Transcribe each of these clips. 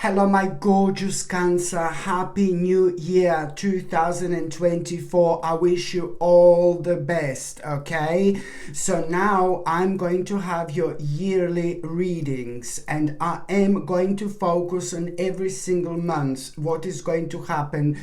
Hello, my gorgeous Cancer. Happy New Year 2024. I wish you all the best, okay? So now I'm going to have your yearly readings, and I am going to focus on every single month what is going to happen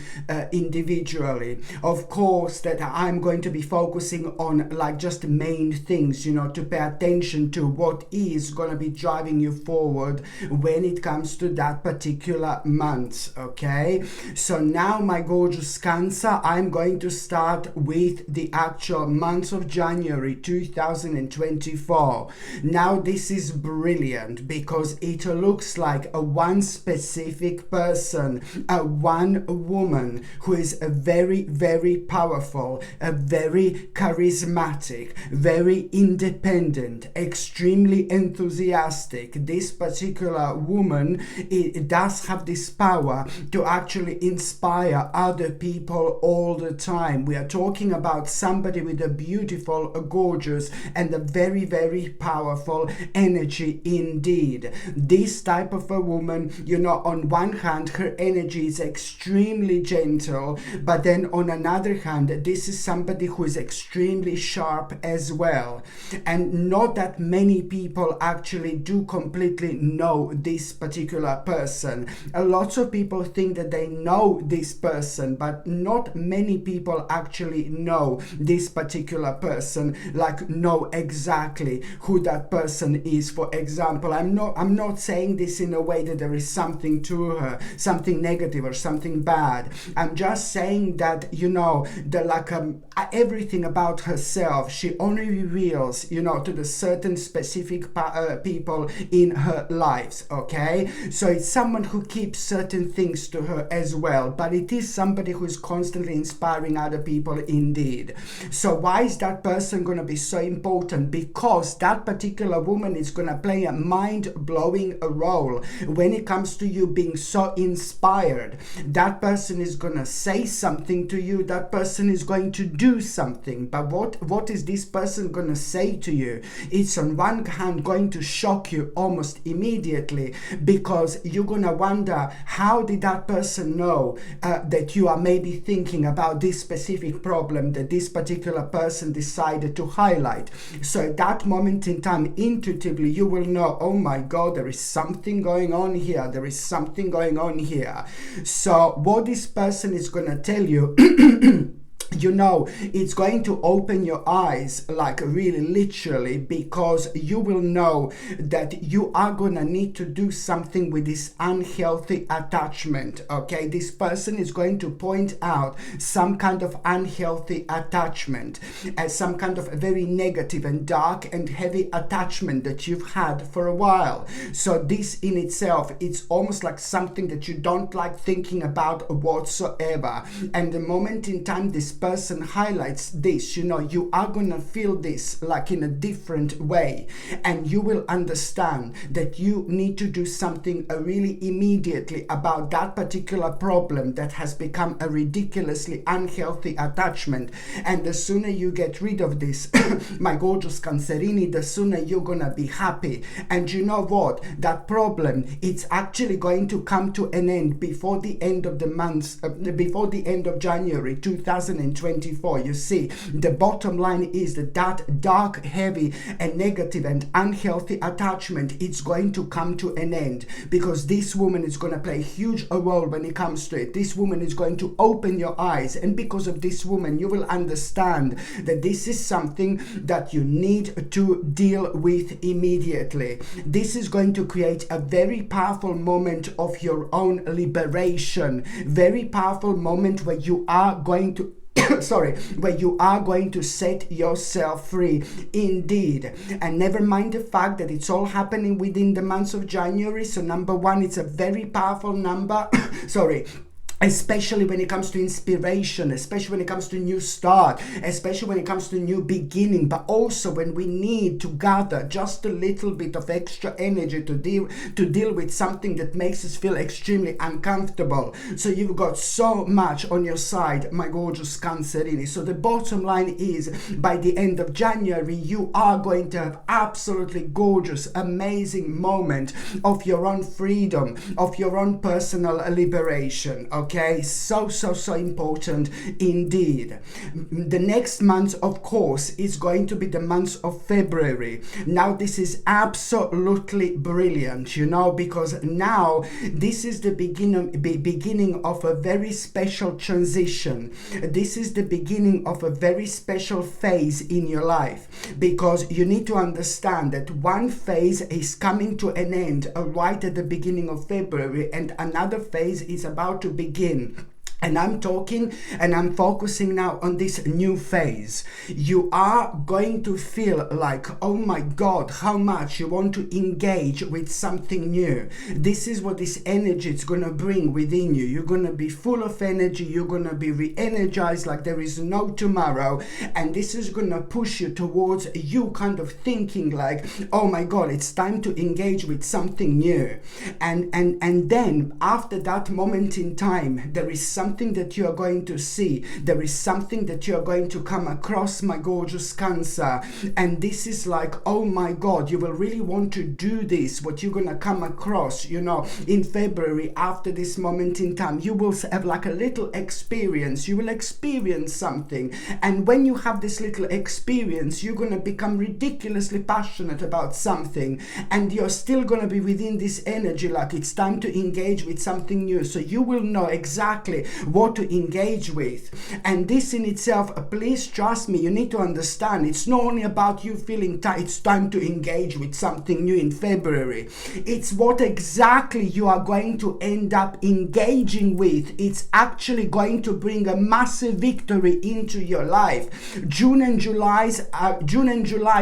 individually. Of course, that I'm going to be focusing on like just main things, to pay attention to what is going to be driving you forward when it comes to that particular month. Okay, so now, my gorgeous Cancer, I'm going to start with the actual month of January 2024. Now this is brilliant because it looks like a one specific person, a one woman who is a very, very powerful, a very charismatic, very independent, extremely enthusiastic. This particular woman, it does have this power to actually inspire other people all the time. We are talking about somebody with a beautiful, a gorgeous, and a very, very powerful energy indeed. This type of a woman, on one hand, her energy is extremely gentle, but then on another hand, this is somebody who is extremely sharp as well. And not that many people actually do completely know this particular person. A lot of people think that they know this person, but not many people actually know this particular person, like know exactly who that person is. For example, I'm not saying this in a way that there is something to her, something negative or something bad. I'm just saying that everything about herself she only reveals to the certain specific people in her lives. Okay, so it's someone who keeps certain things to her as well, but it is somebody who is constantly inspiring other people indeed. So why is that person going to be so important? Because that particular woman is going to play a mind-blowing role when it comes to you being so inspired. That person is going to say something to you, that person is going to do something, but what is this person going to say to you? It's on one hand going to shock you almost immediately, because you're going to wonder, how did that person know that you are maybe thinking about this specific problem that this particular person decided to highlight? So at that moment in time, intuitively you will know, oh my God, there is something going on here, there is something going on here. So what this person is going to tell you it's going to open your eyes, like really literally, because you will know that you are gonna need to do something with this unhealthy attachment. Okay, this person is going to point out some kind of unhealthy attachment, as some kind of very negative and dark and heavy attachment that you've had for a while. So this in itself, it's almost like something that you don't like thinking about whatsoever. And the moment in time this person highlights this, you are gonna feel this like in a different way, and you will understand that you need to do something really immediately about that particular problem that has become a ridiculously unhealthy attachment. And the sooner you get rid of this, my gorgeous Cancerini, the sooner you're gonna be happy. And you know what? That problem, it's actually going to come to an end before the end of the month, before the end of January 2024. You see, the bottom line is that dark, heavy, and negative and unhealthy attachment, it's going to come to an end, because this woman is going to play a huge role when it comes to it. This woman is going to open your eyes, and because of this woman, you will understand that this is something that you need to deal with immediately. This is going to create a very powerful moment of your own liberation, very powerful moment where you are going to where you are going to set yourself free indeed. And never mind the fact that it's all happening within the month of January. So number one, it's a very powerful number especially when it comes to inspiration, especially when it comes to new start, especially when it comes to new beginning, but also when we need to gather just a little bit of extra energy to deal with something that makes us feel extremely uncomfortable. So you've got so much on your side, my gorgeous Cancerini. So the bottom line is, by the end of January, you are going to have absolutely gorgeous, amazing moment of your own freedom, of your own personal liberation. Okay, so important indeed. The next month, of course, is going to be the month of February. Now this is absolutely brilliant, you know, because now this is the beginning of a very special transition. This is the beginning of a very special phase in your life, because you need to understand that one phase is coming to an end right at the beginning of February, and another phase is about to begin. And I'm talking and I'm focusing now on this new phase. You are going to feel like, oh my God, how much you want to engage with something new. This is what this energy is going to bring within you. You're going to be full of energy. You're going to be re-energized like there is no tomorrow. And this is going to push you towards you kind of thinking like, oh my God, it's time to engage with something new. And then after that moment in time, there is something that you are going to see. There is something that you are going to come across, my gorgeous Cancer. And this is like, oh my God, you will really want to do this. What you're going to come across, you know, in February after this moment in time, you will have like a little experience. You will experience something. And when you have this little experience, you're going to become ridiculously passionate about something. And you're still going to be within this energy, like it's time to engage with something new. So you will know exactly what to engage with. And this in itself, please trust me, you need to understand, it's not only about you feeling it's time to engage with something new in February. It's what exactly you are going to end up engaging with. It's actually going to bring a massive victory into your life. June and July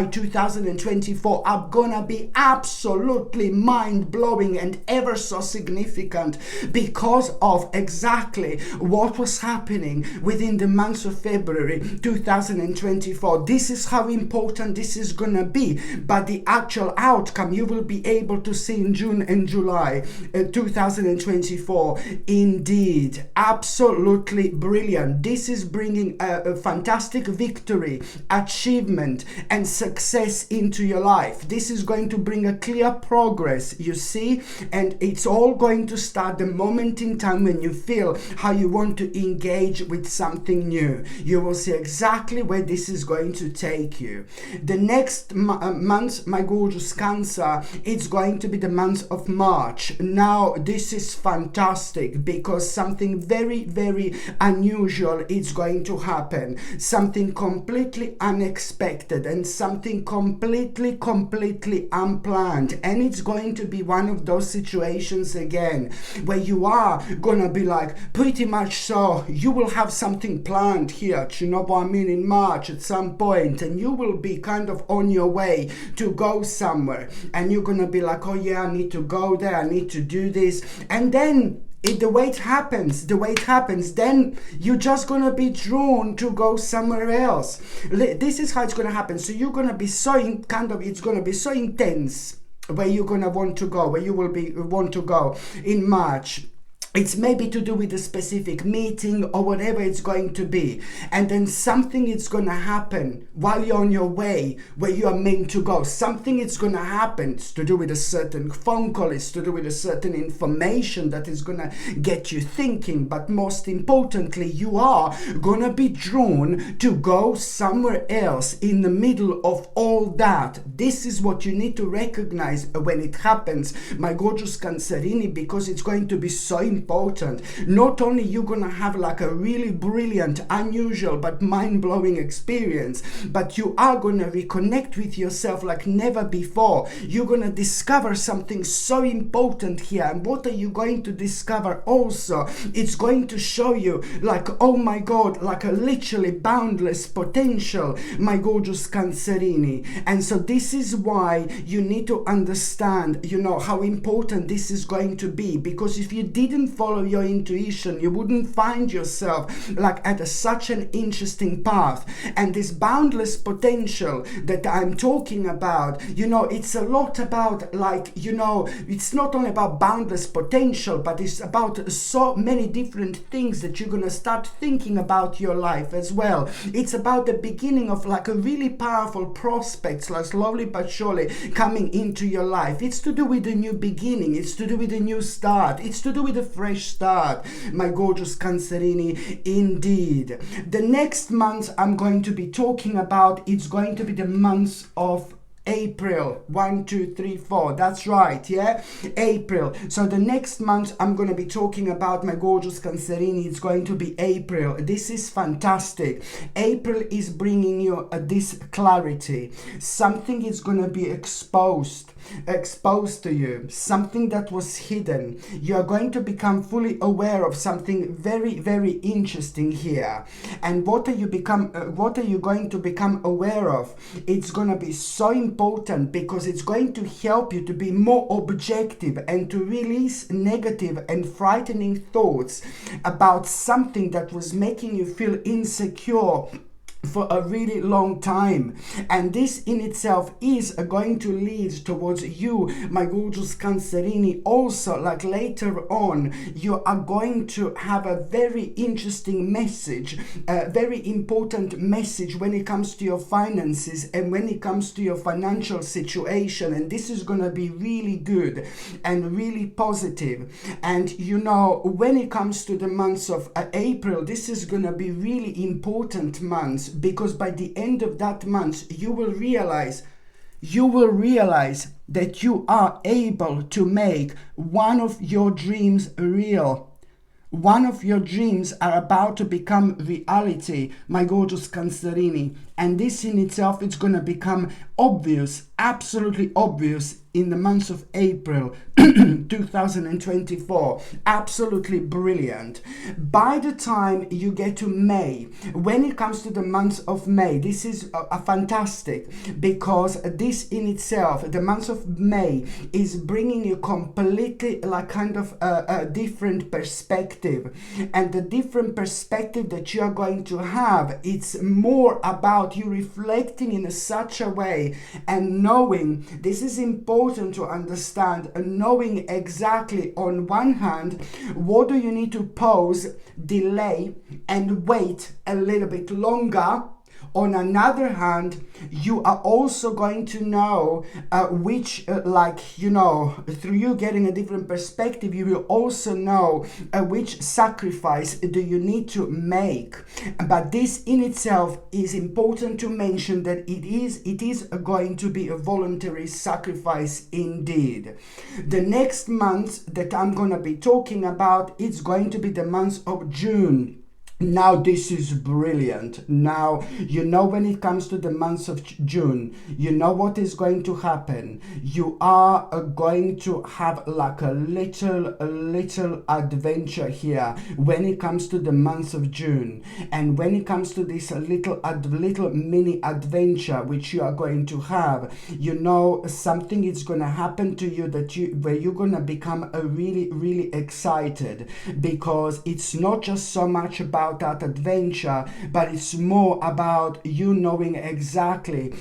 2024 are gonna be absolutely mind-blowing and ever so significant because of exactly what was happening within the month of February 2024. This is how important this is gonna be, but the actual outcome you will be able to see in June and July 2024. Indeed, absolutely brilliant. This is bringing a fantastic victory, achievement and success into your life. This is going to bring a clear progress, you see, and it's all going to start the moment in time when you feel how you want to engage with something new. You will see exactly where this is going to take you. The next month, my gorgeous Cancer, it's going to be the month of March. Now this is fantastic because something very unusual is going to happen, something completely unexpected and something completely unplanned. And it's going to be one of those situations again where you are gonna be like, pretty much so, you will have something planned here, you know what I mean, in March at some point, and you will be kind of on your way to go somewhere, and you're gonna be like, oh yeah, I need to go there, I need to do this. And then the way it happens, then you're just gonna be drawn to go somewhere else. This is how it's gonna happen. So you're gonna be so it's gonna be so intense where you're gonna want to go, where you will want to go in March. It's maybe to do with a specific meeting or whatever it's going to be. And then something is going to happen while you're on your way where you are meant to go. Something is going to happen. It's to do with a certain phone call. It's to do with a certain information that is going to get you thinking. But most importantly, you are going to be drawn to go somewhere else in the middle of all that. This is what you need to recognize when it happens, my gorgeous Cancerini, because it's going to be so important. Not only you're gonna have like a really brilliant, unusual but mind-blowing experience, but you are gonna reconnect with yourself like never before. You're gonna discover something so important here. And what are you going to discover also? It's going to show you like, oh my God, like a literally boundless potential, my gorgeous Cancerini. And so this is why you need to understand, you know, how important this is going to be, because if you didn't follow your intuition, you wouldn't find yourself like at such an interesting path. And this boundless potential that I'm talking about, it's a lot about it's not only about boundless potential, but it's about so many different things that you're gonna start thinking about your life as well. It's about the beginning of like a really powerful prospects, like slowly but surely coming into your life. It's to do with a new beginning, it's to do with a new start, it's to do with a fresh start, my gorgeous Cancerini, indeed. The next month I'm going to be talking about, it's going to be the month of April. 1, 2, 3, 4. That's right, yeah? April. So the next month I'm going to be talking about, my gorgeous Cancerini, it's going to be April. This is fantastic. April is bringing you this clarity. Something is going to be exposed to you, something that was hidden. You are going to become fully aware of something very, very interesting here. And what are you going to become aware of? It's going to be so important because it's going to help you to be more objective and to release negative and frightening thoughts about something that was making you feel insecure for a really long time. And this in itself is going to lead towards you, my gorgeous Cancerini. Also, like later on, you are going to have a very interesting message, a very important message when it comes to your finances and when it comes to your financial situation. And this is going to be really good and really positive. And when it comes to the months of April, this is going to be really important months, because by the end of that month you will realize that you are able to make one of your dreams real. One of your dreams are about to become reality, my gorgeous Cancerini. And this in itself is going to become obvious, absolutely obvious, in the month of April 2024. Absolutely brilliant. By the time you get to May, when it comes to the month of May, this is a fantastic, because this in itself, the month of May, is bringing you completely like kind of a different perspective. And the different perspective that you are going to have, it's more about you reflecting in such a way and knowing, this is important to understand, knowing exactly on one hand what do you need to pause, delay and wait a little bit longer. On another hand, you are also going to know through you getting a different perspective, you will also know which sacrifice do you need to make. But this in itself is important to mention, that it is going to be a voluntary sacrifice indeed. The next month that I'm going to be talking about, it's going to be the month of June. Now this is brilliant. Now when it comes to the month of June, what is going to happen. You are going to have like a little adventure here when it comes to the month of June. And when it comes to this little mini adventure which you are going to have, something is going to happen to you where you're going to become really, really excited, because it's not just so much about that adventure, but it's more about you knowing exactly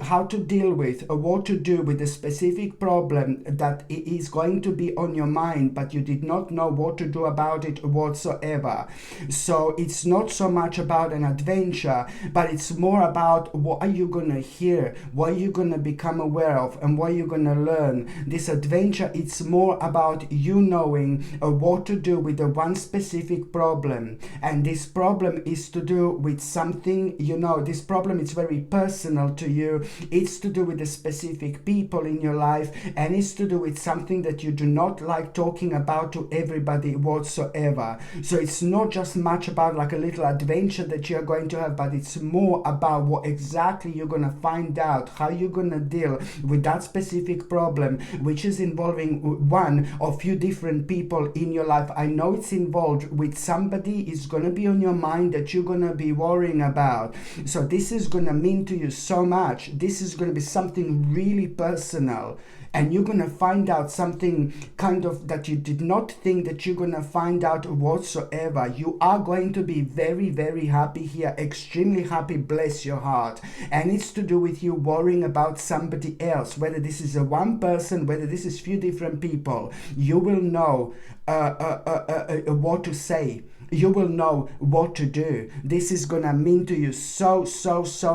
how to deal with, or what to do with the specific problem that is going to be on your mind, but you did not know what to do about it whatsoever. So it's not so much about an adventure, but it's more about what are you going to hear, what are you going to become aware of, and what are you going to learn. This adventure, it's more about you knowing what to do with the one specific problem. And this problem is to do with something, this problem is very personal to you. It's to do with the specific people in your life, and it's to do with something that you do not like talking about to everybody whatsoever. So it's not just much about like a little adventure that you're going to have, but it's more about what exactly you're going to find out, how you're going to deal with that specific problem, which is involving one or few different people in your life. I know it's involved with somebody is going to be on your mind, that you're going to be worrying about. So this is going to mean to you so much. This is going to be something really personal. And you're going to find out something kind of that you did not think that you're going to find out whatsoever. You are going to be very, very happy here, extremely happy, bless your heart. And it's to do with you worrying about somebody else, whether this is a one person, whether this is few different people. You will know what to say. You will know what to do. This is gonna mean to you so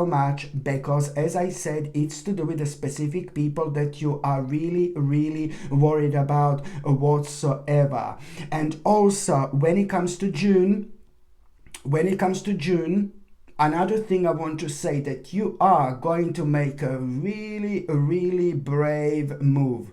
much, because as I said, it's to do with the specific people that you are really worried about whatsoever. And also when it comes to June, another thing I want to say, that you are going to make a really brave move.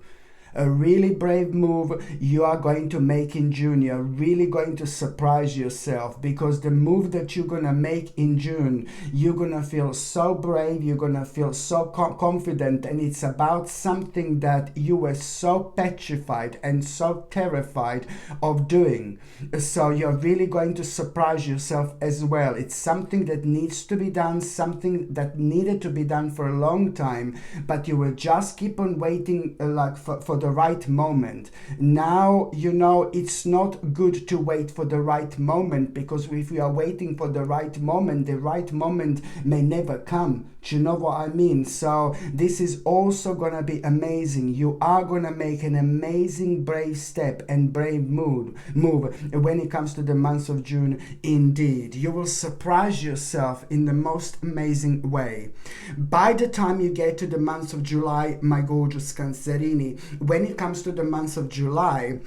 A really brave move you are going to make in June. You're really going to surprise yourself, because the move that you're going to make in June, you're going to feel so brave, you're going to feel so confident, and it's about something that you were so petrified and so terrified of doing. So you're really going to surprise yourself as well. It's something that needs to be done, something that needed to be done for a long time, but you will just keep on waiting for the right moment. Now, it's not good to wait for the right moment, because if we are waiting for the right moment may never come. Do you know what I mean? So this is also gonna be amazing. You are gonna make an amazing brave step and brave move when it comes to the month of June. Indeed, you will surprise yourself in the most amazing way. By the time you get to the month of July, my gorgeous Cancerini, when it comes to the month of July,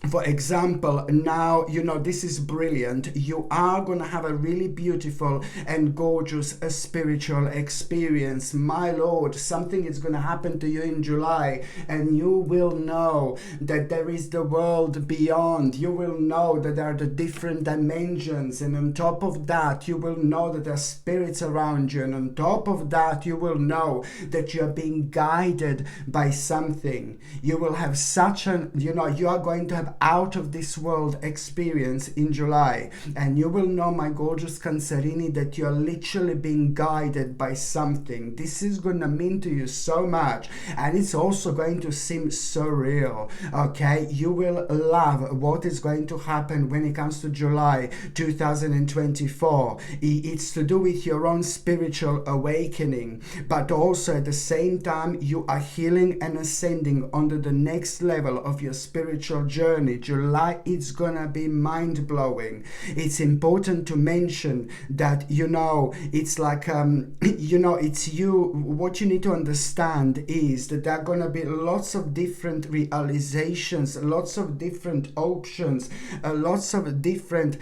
for example, now, this is brilliant. You are going to have a really beautiful and gorgeous spiritual experience. My Lord, something is going to happen to you in July, and you will know that there is the world beyond. You will know that there are the different dimensions, and on top of that, you will know that there are spirits around you, and on top of that, you will know that you are being guided by something. You will have such an, you are going to have out of this world experience in July, and you will know, my gorgeous Cancerini, that you are literally being guided by something. This is going to mean to you so much, and it's also going to seem so real. Okay, you will love what is going to happen when it comes to July 2024. It's to do with your own spiritual awakening, but also at the same time you are healing and ascending onto the next level of your spiritual journey. July, it's gonna be mind-blowing. It's important to mention that it's like it's you. What you need to understand is that there are gonna be lots of different realizations, lots of different options, lots of different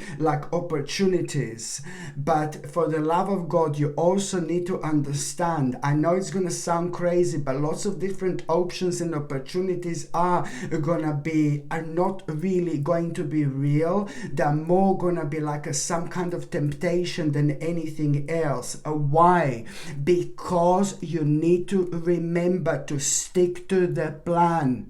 opportunities. But for the love of God, you also need to understand, I know it's gonna sound crazy, but lots of different options and opportunities are not really going to be real. They're more gonna be some kind of temptation than anything else. Why? Because you need to remember to stick to the plan.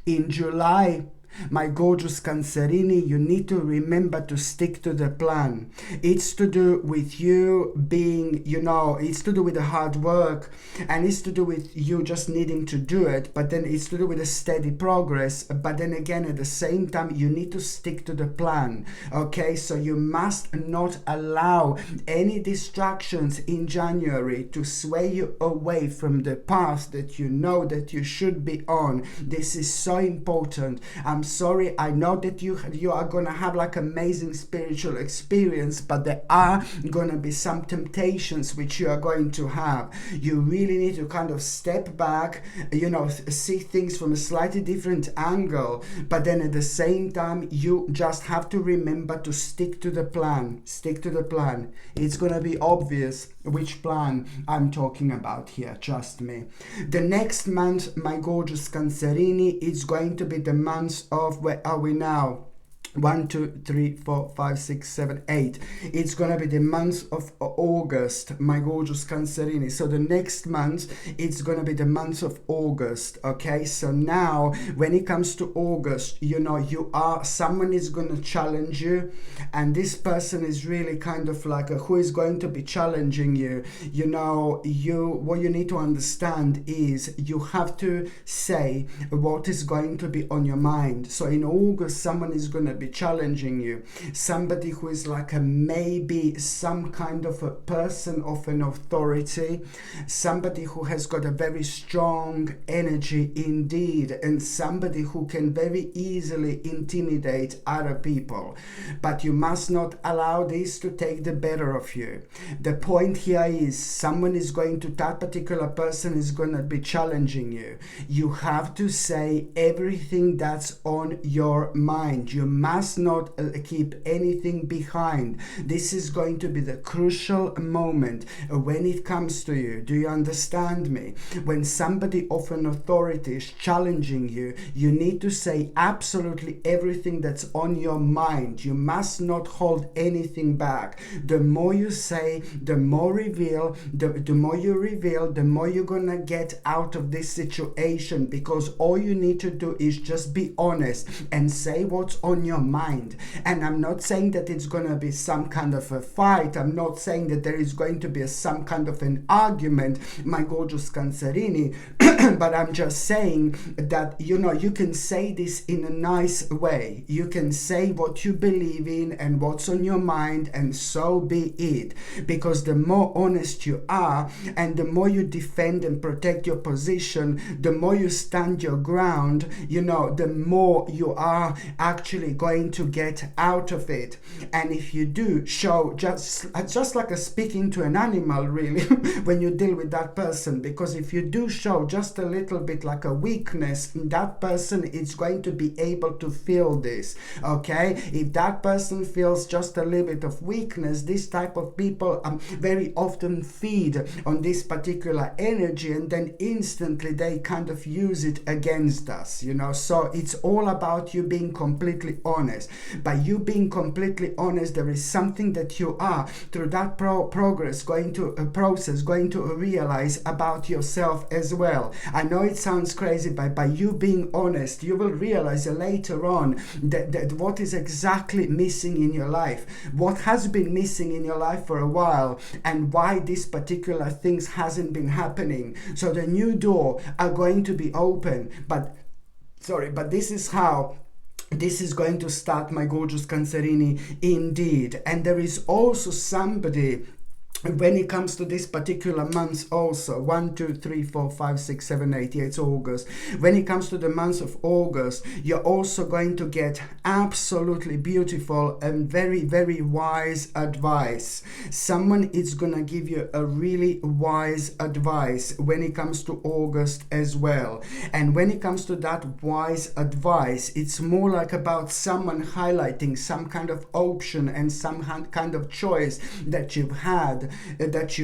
In July, my gorgeous Cancerini, you need to remember to stick to the plan. It's to do with you being, it's to do with the hard work, and it's to do with you just needing to do it, but then it's to do with a steady progress. But then again, at the same time, you need to stick to the plan. Okay, so you must not allow any distractions in January to sway you away from the path that you know that you should be on. This is so important. I'm sorry, I know that you are gonna have amazing spiritual experience, but there are gonna be some temptations which you are going to have. You really need to kind of step back, see things from a slightly different angle, but then at the same time you just have to remember to stick to the plan. Stick to the plan. It's gonna be obvious which plan I'm talking about here, trust me. The next month, my gorgeous Cancerini, is going to be the month of, where are we now? One, two, three, four, five, six, seven, eight. It's gonna be the month of August, my gorgeous Cancerini. So the next month, it's gonna be the month of August. Okay, so now when it comes to August, you know, someone is gonna challenge you, and this person is really kind of like who is going to be challenging you. You know, what you need to understand is you have to say what is going to be on your mind. So in August, someone is gonna be challenging you, somebody who is like maybe some kind of a person of an authority, somebody who has got a very strong energy indeed, and somebody who can very easily intimidate other people. But you must not allow this to take the better of you. The point here is that particular person is going to be challenging you. You have to say everything that's on your mind. You must not keep anything behind. This is going to be the crucial moment when it comes to you. Do you understand me? When somebody of an authority is challenging you, you need to say absolutely everything that's on your mind. You must not hold anything back. The more you say, the more you reveal, the more you're gonna get out of this situation, because all you need to do is just be honest and say what's on your mind. And I'm not saying that it's going to be some kind of a fight. I'm not saying that there is going to be some kind of an argument, my gorgeous Cancerini. But I'm just saying that, you know, you can say this in a nice way. You can say what you believe in and what's on your mind, and so be it. Because the more honest you are, and the more you defend and protect your position, the more you stand your ground, you know, the more you are actually going to get out of it. And if you do show just like a speaking to an animal, really, when you deal with that person, because if you do show just a little bit like a weakness, that person is going to be able to feel this. Okay, if that person feels just a little bit of weakness, this type of people very often feed on this particular energy, and then instantly they kind of use it against us, you know. So it's all about you being completely honest. By you being completely honest, there is something that you are through that process going to realize about yourself as well. I know it sounds crazy, but by you being honest, you will realize later on that what is exactly missing in your life, what has been missing in your life for a while, and why this particular things hasn't been happening. So the new door are going to be open, but this is how this is going to start, my gorgeous Cancerini, indeed. And there is also somebody, when it comes to this particular month also, 1, 2, 3, 4, 5, 6, 7, 8, yeah, it's August. When it comes to the month of August, you're also going to get absolutely beautiful and very, very wise advice. Someone is going to give you a really wise advice when it comes to August as well. And when it comes to that wise advice, it's more like about someone highlighting some kind of option and some kind of choice that you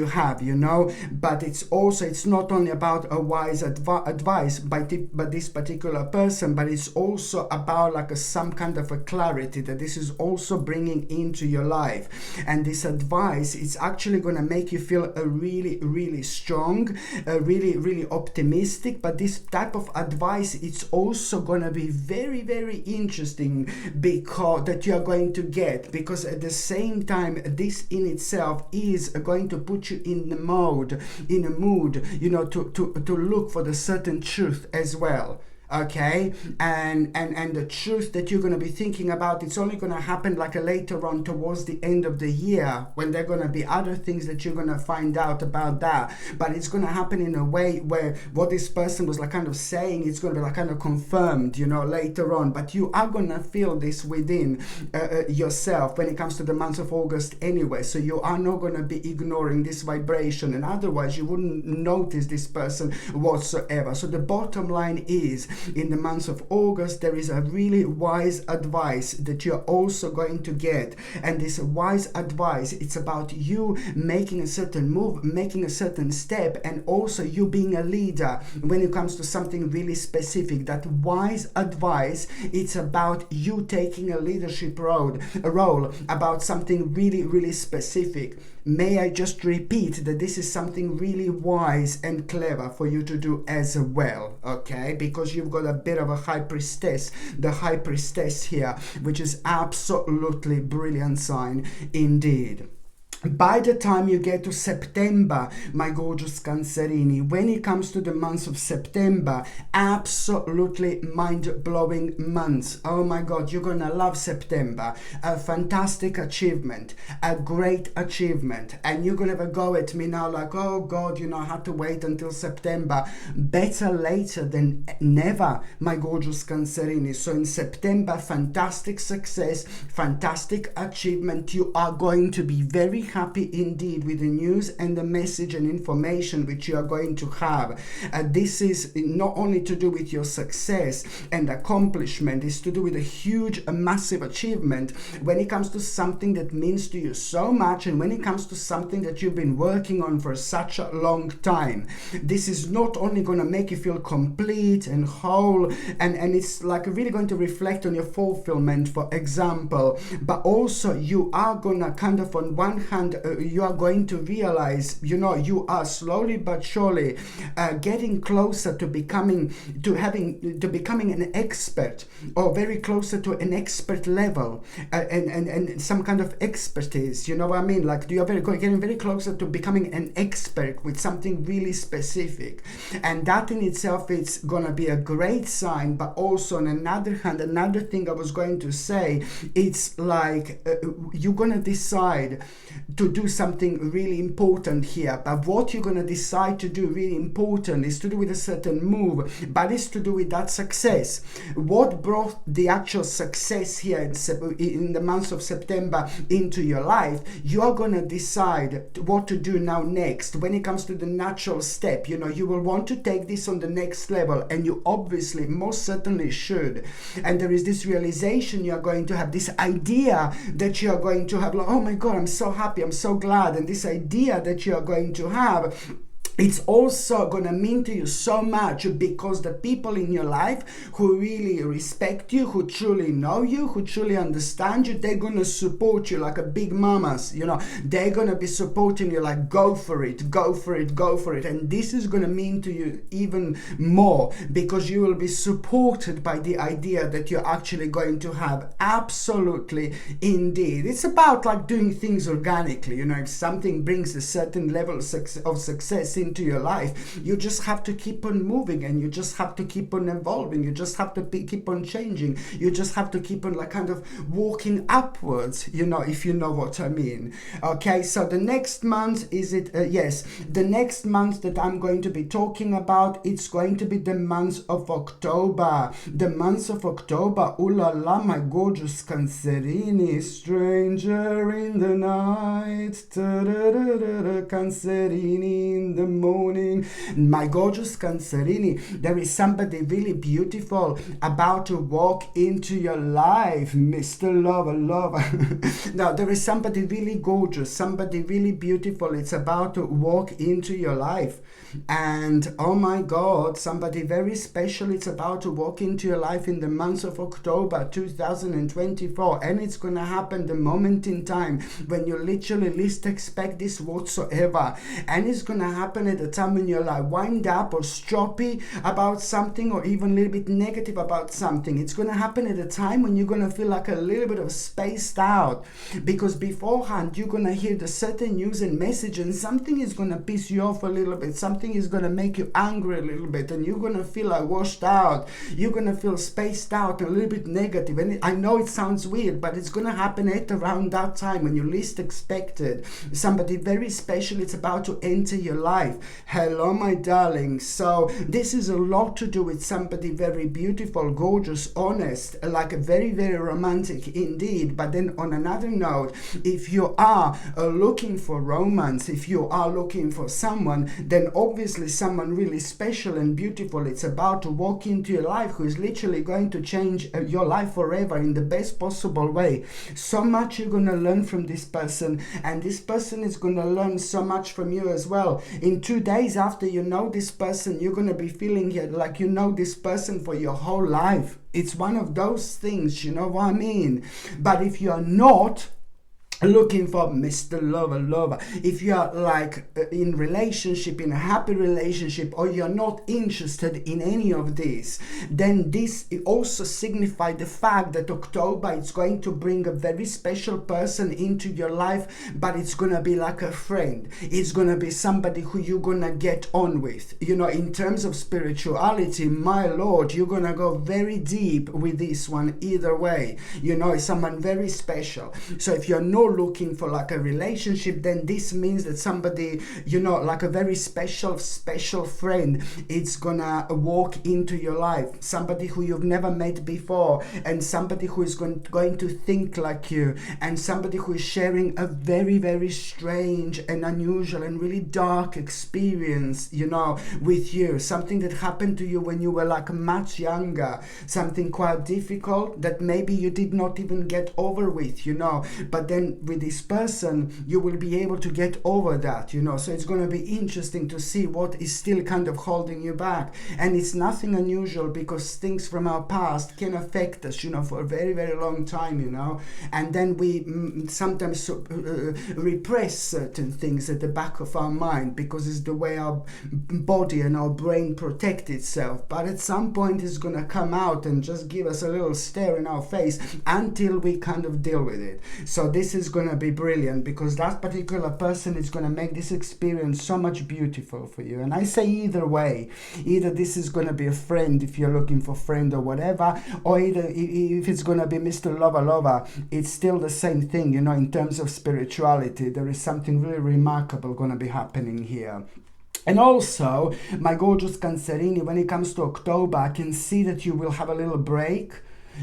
have, you know. But it's not only about a wise advice by this particular person, but it's also about like some kind of a clarity that this is also bringing into your life. And this advice is actually going to make you feel a really, really strong, really, really optimistic. But this type of advice, it's also going to be very, very interesting, because that you are going to get, because at the same time, this in itself is going to put you in a mood, you know, to look for the certain truth as well. Okay, and the truth that you're going to be thinking about, it's only going to happen like later on towards the end of the year, when there are going to be other things that you're going to find out about that. But it's going to happen in a way where what this person was like kind of saying, it's going to be like kind of confirmed, you know, later on. But you are going to feel this within yourself when it comes to the month of August anyway. So you are not going to be ignoring this vibration, and otherwise you wouldn't notice this person whatsoever. So the bottom line is in the month of August, there is a really wise advice that you're also going to get. And this wise advice, it's about you making a certain move, making a certain step, and also you being a leader when it comes to something really specific. That wise advice, it's about you taking a leadership role about something really, really specific. May I just repeat that this is something really wise and clever for you to do as well, okay? Because you've got a bit of a high priestess, the high priestess here, which is absolutely brilliant sign indeed. By the time you get to September, my gorgeous Cancerini, when it comes to the month of September, absolutely mind-blowing months. Oh my God, you're gonna love September. A fantastic achievement, a great achievement. And you're gonna have a go at me now like, oh God, I had to wait until September. Better later than never, my gorgeous Cancerini. So in September, fantastic success, fantastic achievement. You are going to be very happy indeed with the news and the message and information which you are going to have. This is not only to do with your success and accomplishment, it's to do with a huge, a massive achievement when it comes to something that means to you so much, and when it comes to something that you've been working on for such a long time. This is not only going to make you feel complete and whole, and it's like really going to reflect on your fulfillment, for example, but also you are going to kind of, on one hand, you are going to realize, you are slowly but surely getting closer to becoming an expert, or very closer to an expert level, and some kind of expertise. You know what I mean? Like you are getting very closer to becoming an expert with something really specific, and that in itself, it's gonna be a great sign. But also on another hand, another thing I was going to say, it's like you're gonna decide to do something really important here. But what you're going to decide to do really important is to do with a certain move, but it's to do with that success. What brought the actual success here in the month of September into your life, you are going to decide what to do now next. When it comes to the natural step, you will want to take this on the next level, and you obviously most certainly should. And there is this realization you are going to have, this idea that you are going to have, like, oh my God, I'm so happy, I'm so glad. And this idea that you are going to have, it's also going to mean to you so much, because the people in your life who really respect you, who truly know you, who truly understand you, they're going to support you like a big mamas. They're going to be supporting you like, go for it, go for it, go for it. And this is going to mean to you even more, because you will be supported by the idea that you're actually going to have. Absolutely, indeed. It's about like doing things organically. If something brings a certain level of success into your life, you just have to keep on moving, and you just have to keep on evolving. You just have to keep on changing. You just have to keep on like kind of walking upwards, if you know what I mean. Okay, so the next month the next month that I'm going to be talking about, it's going to be the month of October. The month of October, ooh la la, my gorgeous Cancerini, stranger in the night, Cancerini in the morning. My gorgeous Cancerini, there is somebody really beautiful about to walk into your life, Mr. Lover. Now, there is somebody really gorgeous, somebody really beautiful. It's about to walk into your life. And oh my God, somebody very special, it's about to walk into your life in the month of October 2024. And it's going to happen the moment in time when you literally least expect this whatsoever. And it's going to happen at a time when you're like wind up or stroppy about something, or even a little bit negative about something. It's going to happen at a time when you're going to feel like a little bit of spaced out, because beforehand you're going to hear the certain news and message, and something is going to piss you off a little bit. Something is going to make you angry a little bit, and you're going to feel like washed out. You're going to feel spaced out, a little bit negative. And I know it sounds weird, but it's going to happen at around that time when you least expect it. Somebody very special, it's about to enter your life. life. Hello, my darling. So this is a lot to do with somebody very beautiful, gorgeous, honest, like a very, very romantic indeed. But then on another note, if you are looking for romance, if you are looking for someone, then obviously someone really special and beautiful, it's about to walk into your life, who is literally going to change your life forever in the best possible way. So much you're going to learn from this person, and this person is going to learn so much from you as well. In 2 days after you know this person, you're going to be feeling like you know this person for your whole life. It's one of those things, you know what I mean? But if you are not looking for Mr. Lover, if you are like in relationship, in a happy relationship, or you're not interested in any of this, then this also signifies the fact that October is going to bring a very special person into your life, but it's gonna be like a friend. It's gonna be somebody who you're gonna get on with. You know, in terms of spirituality, my lord, you're gonna go very deep with this one either way. You know, it's someone very special. So if you're not looking for like a relationship, then this means that somebody, you know, like a very special friend, it's gonna walk into your life, somebody who you've never met before, and somebody who is going to think like you, and somebody who is sharing a very, very strange and unusual and really dark experience, you know, with you, something that happened to you when you were like much younger, something quite difficult that maybe you did not even get over with, you know, but then with this person you will be able to get over that, you know. So it's going to be interesting to see what is still kind of holding you back, and it's nothing unusual because things from our past can affect us, you know, for a very, very long time, you know, and then we sometimes repress certain things at the back of our mind because it's the way our body and our brain protect itself, but at some point it's going to come out and just give us a little stare in our face until we kind of deal with it. So this is going to be brilliant because that particular person is going to make this experience so much beautiful for you. And I say either way, either this is going to be a friend if you're looking for friend or whatever, or either if it's going to be Mr. Lover, it's still the same thing, you know. In terms of spirituality, there is something really remarkable going to be happening here. And also, my gorgeous Cancerini, when it comes to October, I can see that you will have a little break.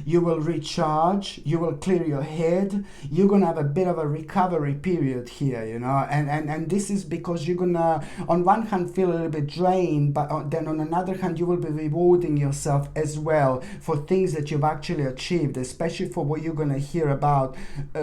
You will recharge, you will clear your head, you're going to have a bit of a recovery period here, you know, and this is because you're going to, on one hand, feel a little bit drained, but then on another hand, you will be rewarding yourself as well for things that you've actually achieved, especially for what you're going to hear about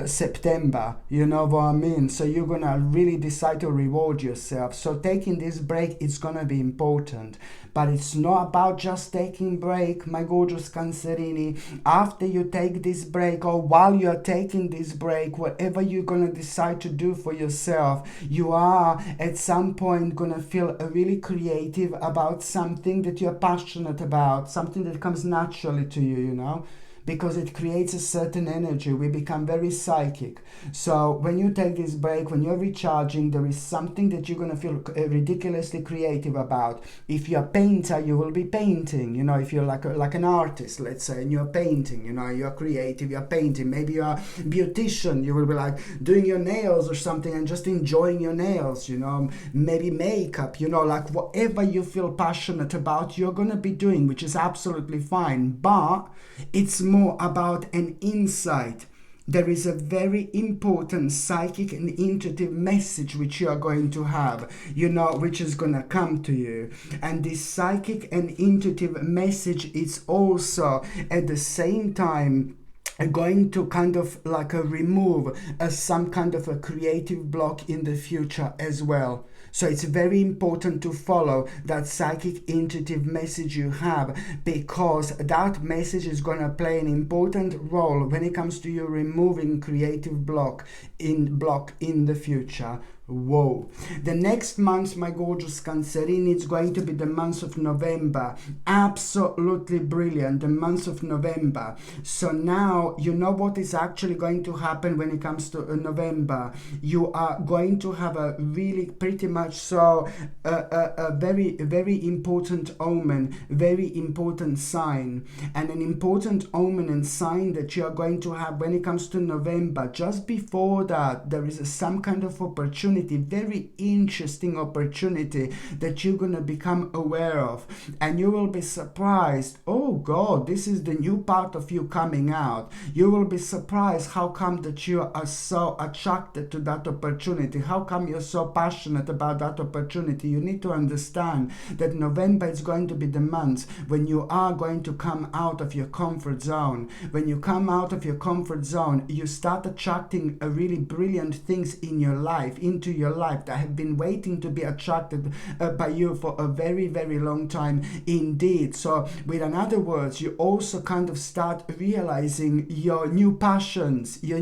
September, you know what I mean? So you're going to really decide to reward yourself. So taking this break, it's going to be important, but it's not about just taking break, my gorgeous Cancerini. After you take this break, or while you're taking this break, whatever you're going to decide to do for yourself, you are at some point going to feel really creative about something that you're passionate about, something that comes naturally to you, you know, because it creates a certain energy. We become very psychic. So when you take this break, when you're recharging, there is something that you're going to feel ridiculously creative about. If you're a painter, you will be painting, you know. If you're like an artist, let's say, and you're painting, you know, you're creative, you're painting. Maybe you're a beautician, you will be like doing your nails or something and just enjoying your nails, you know. Maybe makeup, you know, like whatever you feel passionate about, you're going to be doing, which is absolutely fine. But it's more about an insight. There is a very important psychic and intuitive message which you are going to have, you know, which is going to come to you. And this psychic and intuitive message is also at the same time going to kind of like remove some kind of a creative block in the future as well. So it's very important to follow that psychic intuitive message you have, because that message is going to play an important role when it comes to you removing creative block in the future. Whoa. The next month, my gorgeous Cancerini, it's going to be the month of November. Absolutely brilliant, the month of November. So now you know what is actually going to happen when it comes to November. You are going to have a really pretty much so a very, very important omen, very important sign, and an important omen and sign that you are going to have when it comes to November. Just before that, there is some kind of opportunity opportunity, very interesting opportunity that you're going to become aware of. And you will be surprised, oh God, this is the new part of you coming out. You will be surprised how come that you are so attracted to that opportunity. How come you're so passionate about that opportunity? You need to understand that November is going to be the month when you are going to come out of your comfort zone. When you come out of your comfort zone, you start attracting a really brilliant things in your life, into your life, that have been waiting to be attracted by you for a very, very long time indeed. So with another words, you also kind of start realizing your new passions, you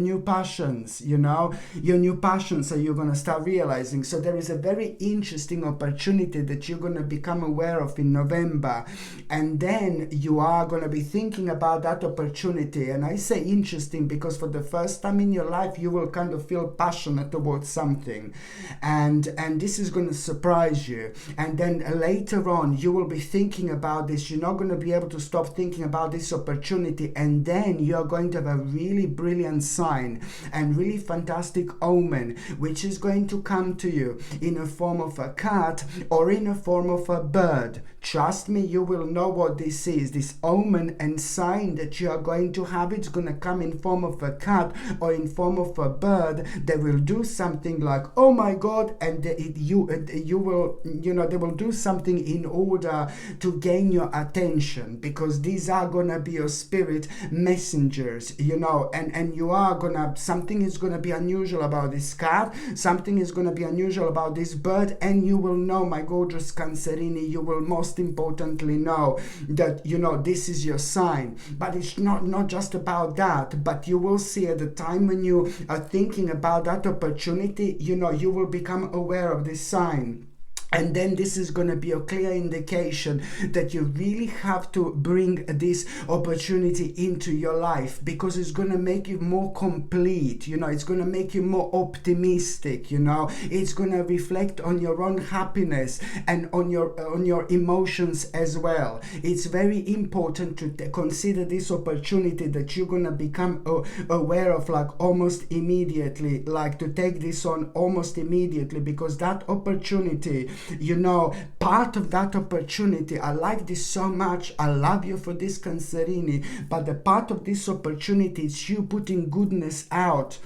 know, your new passions that you're going to start realizing. So there is a very interesting opportunity that you're going to become aware of in November, and then you are going to be thinking about that opportunity. And I say interesting because for the first time in your life you will kind of feel passionate towards something, and this is going to surprise you. And then later on you will be thinking about this. You're not going to be able to stop thinking about this opportunity, and then you're going to have a really brilliant sign and really fantastic omen which is going to come to you in a form of a cat or in a form of a bird. Trust me, you will know what this is. This omen and sign that you are going to have, it's going to come in form of a cat or in form of a bird. They will do something like, oh my God, and they will do something in order to gain your attention, because these are going to be your spirit messengers, you know, and you are going to, something is going to be unusual about this cat, something is going to be unusual about this bird, and you will know, my gorgeous Cancerini, you will most importantly know that, you know, this is your sign. But it's not just about that, but you will see at the time when you are thinking about that opportunity, you know, you will become aware of this sign. And then this is going to be a clear indication that you really have to bring this opportunity into your life, because it's going to make you more complete, you know, it's going to make you more optimistic, you know, it's going to reflect on your own happiness and on your emotions as well. It's very important to consider this opportunity that you're going to become aware of, like almost immediately, like to take this on almost immediately, because that opportunity, you know, part of that opportunity, I like this so much, I love you for this, Cancerini, but the part of this opportunity is you putting goodness out.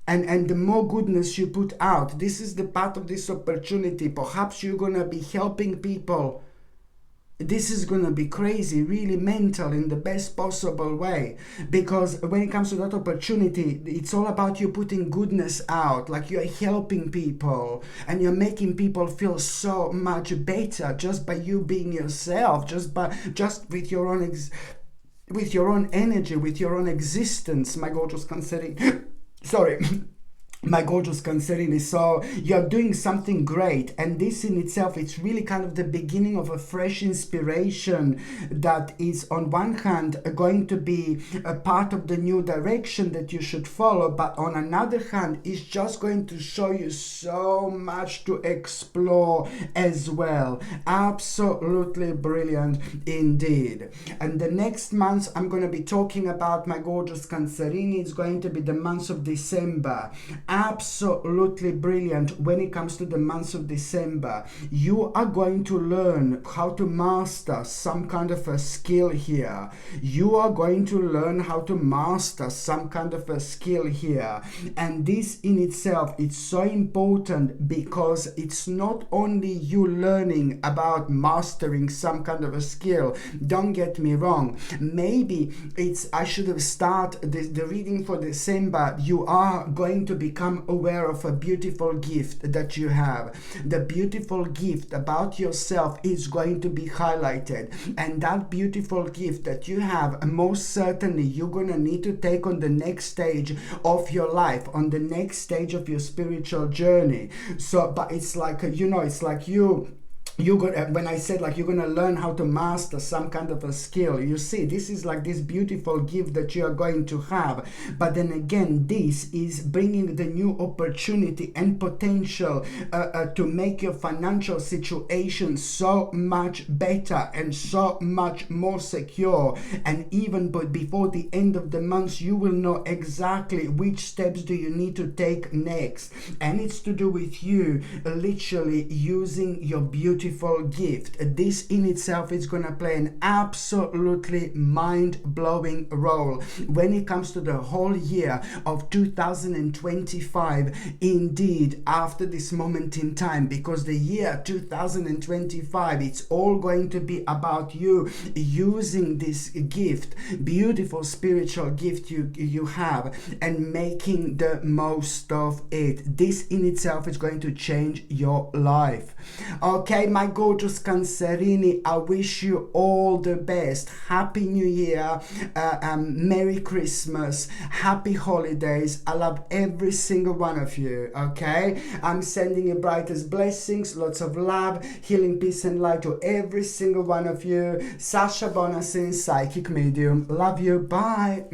And the more goodness you put out, this is the part of this opportunity. Perhaps you're going to be helping people. This is going to be crazy, really mental in the best possible way, because when it comes to that opportunity, it's all about you putting goodness out, like you're helping people and you're making people feel so much better just by you being yourself, just with your own with your own energy, with your own existence, my gorgeous Cancerini. Sorry. My gorgeous Cancerini. So you're doing something great, and this in itself, it's really kind of the beginning of a fresh inspiration that is on one hand going to be a part of the new direction that you should follow, but on another hand it's just going to show you so much to explore as well. Absolutely brilliant indeed. And the next month I'm going to be talking about, my gorgeous Cancerini, it's going to be the month of December. Absolutely brilliant when it comes to the month of December. You are going to learn how to master some kind of a skill here. You are going to learn how to master some kind of a skill here. And this in itself, it's so important, because it's not only you learning about mastering some kind of a skill. Don't get me wrong. Maybe I should have started the reading for December. You are going to become aware of a beautiful gift that you have. The beautiful gift about yourself is going to be highlighted, and that beautiful gift that you have, most certainly you're going to need to take on the next stage of your life, on the next stage of your spiritual journey. So, but it's like, you know, it's like you you're gonna, when I said like you're gonna learn how to master some kind of a skill, you see, this is like this beautiful gift that you are going to have. But then again, this is bringing the new opportunity and potential to make your financial situation so much better and so much more secure. And even but before the end of the month, you will know exactly which steps do you need to take next. And it's to do with you literally using your beautiful gift. This in itself is going to play an absolutely mind-blowing role when it comes to the whole year of 2025. Indeed, after this moment in time, because the year 2025, it's all going to be about you using this gift, beautiful spiritual gift you have, and making the most of it. This in itself is going to change your life. Okay, my gorgeous Cancerini, I wish you all the best. Happy New Year, Merry Christmas, Happy Holidays. I love every single one of you, okay? I'm sending you brightest blessings, lots of love, healing, peace and light to every single one of you. Sasha Bonasin, Psychic Medium. Love you. Bye.